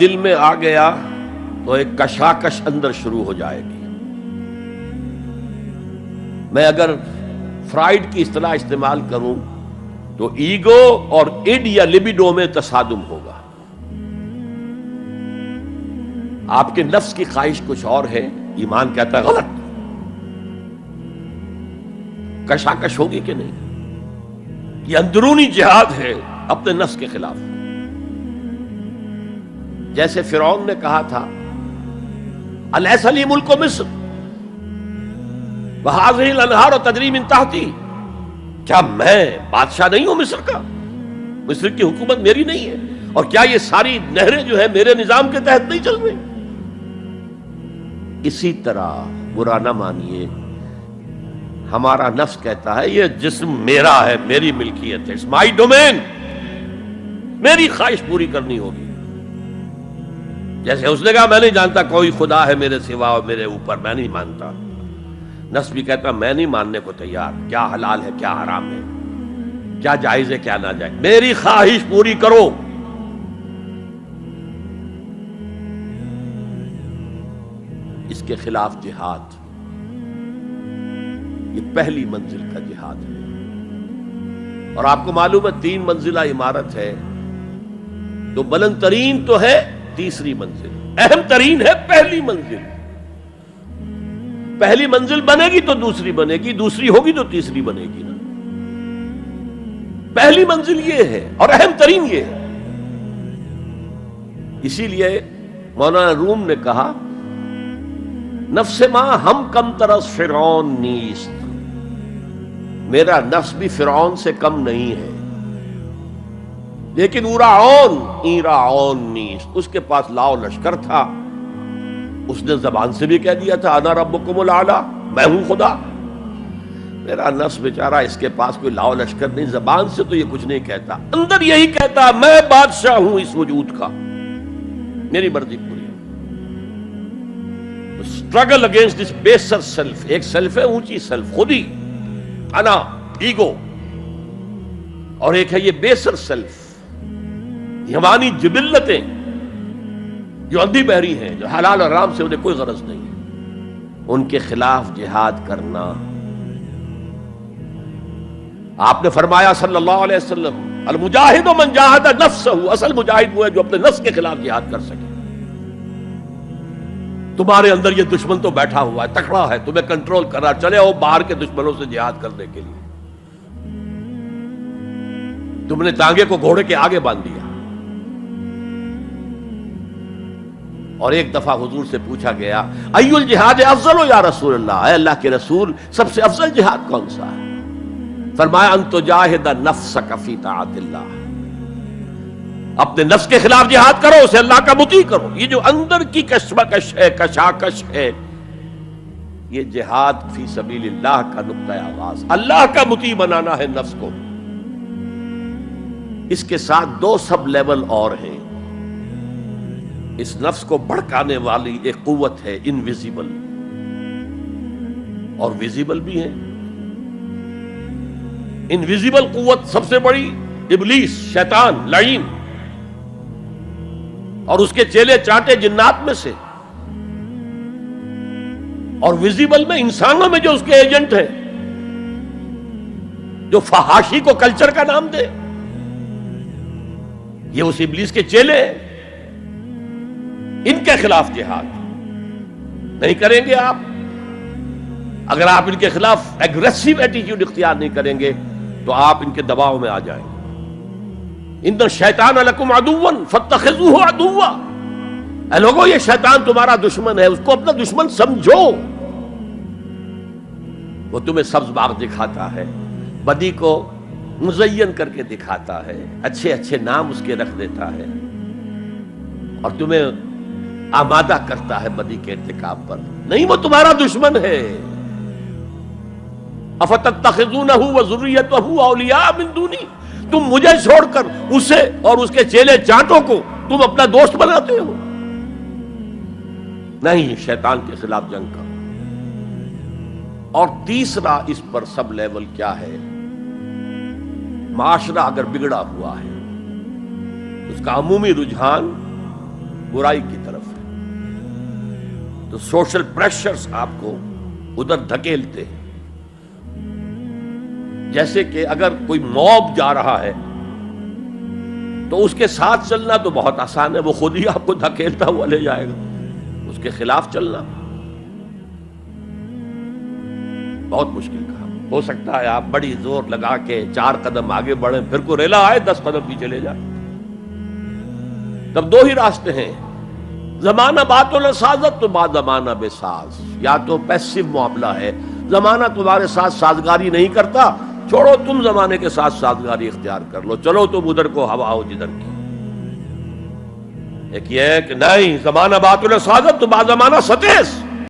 دل میں آ گیا تو ایک کشاکش اندر شروع ہو جائے گی۔ میں اگر فرائیڈ کی اصطلاح استعمال کروں تو ایگو اور اڈ یا لبیڈو میں تصادم ہوگا۔ آپ کے نفس کی خواہش کچھ اور ہے، ایمان کہتا ہے غلط۔ کشاکش ہوگی کہ نہیں؟ یہ اندرونی جہاد ہے اپنے نفس کے خلاف۔ جیسے فرعون نے کہا تھا الیس لی ملک مصر وہذہ الانہار تجری من تحتی، کیا میں بادشاہ نہیں ہوں مصر کا؟ مصر کی حکومت میری نہیں ہے؟ اور کیا یہ ساری نہریں جو ہے میرے نظام کے تحت نہیں چل رہی؟ اسی طرح برا نہ مانیے، ہمارا نفس کہتا ہے یہ جسم میرا ہے، میری ملکیت ہے، اٹس مائی ڈومین، میری خواہش پوری کرنی ہوگی۔ جیسے اس نے کہا میں نہیں جانتا کوئی خدا ہے میرے سوا اور میرے اوپر، میں نہیں مانتا۔ نفس بھی کہتا میں نہیں ماننے کو تیار، کیا حلال ہے کیا حرام ہے، کیا جائز ہے کیا ناجائز، میری خواہش پوری کرو۔ اس کے خلاف جہاد، یہ پہلی منزل کا جہاد ہے۔ اور آپ کو معلوم ہے 3 منزلہ عمارت ہے، تو بلند ترین تو ہے تیسری منزل، اہم ترین ہے پہلی منزل۔ پہلی منزل بنے گی تو دوسری بنے گی، دوسری ہوگی تو تیسری بنے گی نا۔ پہلی منزل یہ ہے اور اہم ترین یہ ہے۔ اسی لیے مولانا روم نے کہا نفس ماں ہم کم ترس فرعون نیست، میرا نفس بھی فرعون سے کم نہیں ہے، لیکن ایراعون نیست، اس کے پاس لاؤ لشکر تھا، اس نے زبان سے بھی کہہ دیا تھا انا ربکم الاعلی، میں ہوں خدا۔ میرا نفس بیچارہ اس کے پاس کوئی لاؤ لشکر نہیں، زبان سے تو یہ کچھ نہیں کہتا، اندر یہی کہتا میں بادشاہ ہوں اس وجود کا، میری مرضی پوری ہے۔ اسٹرگل اگینسٹ دس بیسر سیلف، ایک سیلف ہے اونچی سیلف، خودی، انا، ایگو، اور ایک ہے یہ بیسر سیلف، ہماری جبلتیں جو اندھی بہری ہیں، جو حلال اور حرام سے انہیں کوئی غرض نہیں ہے، ان کے خلاف جہاد کرنا۔ آپ نے فرمایا صلی اللہ علیہ وسلم المجاہد من جاہد نفسہ، اصل مجاہد وہ ہے جو اپنے نفس کے خلاف جہاد کر سکے۔ تمہارے اندر یہ دشمن تو بیٹھا ہوا ہے، تکڑا ہے، تمہیں کنٹرول کرنا، چلے ہو باہر کے دشمنوں سے جہاد کرنے کے لیے۔ تم نے ٹانگے کو گھوڑے کے آگے باندھ دیا۔ اور ایک دفعہ حضور سے پوچھا گیا ای الجہاد افضل یا رسول اللہ، اے اللہ کے رسول سب سے افضل جہاد کون سا ہے؟ فرمایا ان تجاہد نفسک فی طاعت اللہ، اپنے نفس کے خلاف جہاد کرو، اسے اللہ کا مطیع کرو۔ یہ جو اندر کی کشمکش ہے، کشاکش ہے، یہ جہاد فی سبیل اللہ کا نقطہ آغاز، اللہ کا مطیع بنانا ہے نفس کو۔ اس کے ساتھ 2 سب لیول اور ہیں۔ اس نفس کو بھڑکانے والی ایک قوت ہے انویزیبل، اور ویزیبل بھی ہے۔ انویزیبل قوت سب سے بڑی ابلیس، شیطان، لعین، اور اس کے چیلے چانٹے جنات میں سے، اور ویزیبل میں انسانوں میں جو اس کے ایجنٹ ہیں، جو فحاشی کو کلچر کا نام دے، یہ اس ابلیس کے چیلے ہیں۔ ان کے خلاف جہاد نہیں کریں گے آپ، اگر آپ ان کے خلاف ایگریسو ایٹیٹیوڈ اختیار نہیں کریں گے تو آپ ان کے دباؤ میں آ جائیں گے۔ ان الشیطان لکم عدوا فاتخذوہ عدوا، اے لوگو یہ شیطان تمہارا دشمن ہے، اس کو اپنا دشمن سمجھو۔ وہ تمہیں سبز باغ دکھاتا ہے، بدی کو مزین کر کے دکھاتا ہے، اچھے اچھے نام اس کے رکھ دیتا ہے، اور تمہیں آمادہ کرتا ہے بدی کے ارتکاب پر۔ نہیں، وہ تمہارا دشمن ہے۔ افتتخذونہ وذریتہ اولیاء من دونی، تم مجھے چھوڑ کر اسے اور اس کے چیلے چانٹوں کو تم اپنا دوست بناتے ہو۔ نہیں، شیطان کے خلاف جنگ کرو۔ اور تیسرا اس پر سب لیول کیا ہے؟ معاشرہ اگر بگڑا ہوا ہے، اس کا عمومی رجحان برائی کی طرف ہے، تو سوشل پریشرز آپ کو ادھر دھکیلتے ہیں۔ جیسے کہ اگر کوئی موب جا رہا ہے تو اس کے ساتھ چلنا تو بہت آسان ہے، وہ خود ہی آپ کو دھکیلتا ہوا لے جائے گا۔ اس کے خلاف چلنا بہت مشکل کام۔ ہو سکتا ہے آپ بڑی زور لگا کے 4 قدم آگے بڑھیں، پھر کوئی ریلا آئے 10 قدم پیچھے لے جائے۔ تب 2 ہی راستے ہیں، زمانہ بات و سازت تو بعد زمانہ بے ساز۔ یا تو پیسو معاملہ ہے، زمانہ تمہارے ساتھ سازگاری نہیں کرتا، چھوڑو تم زمانے کے ساتھ سازگاری اختیار کر لو، چلو تم ادھر کو ہوا ہو جدھر کی۔ ایک یہ ہے کہ نہیں، زمانہ بات و سازت تو بعد زمانہ ستیس۔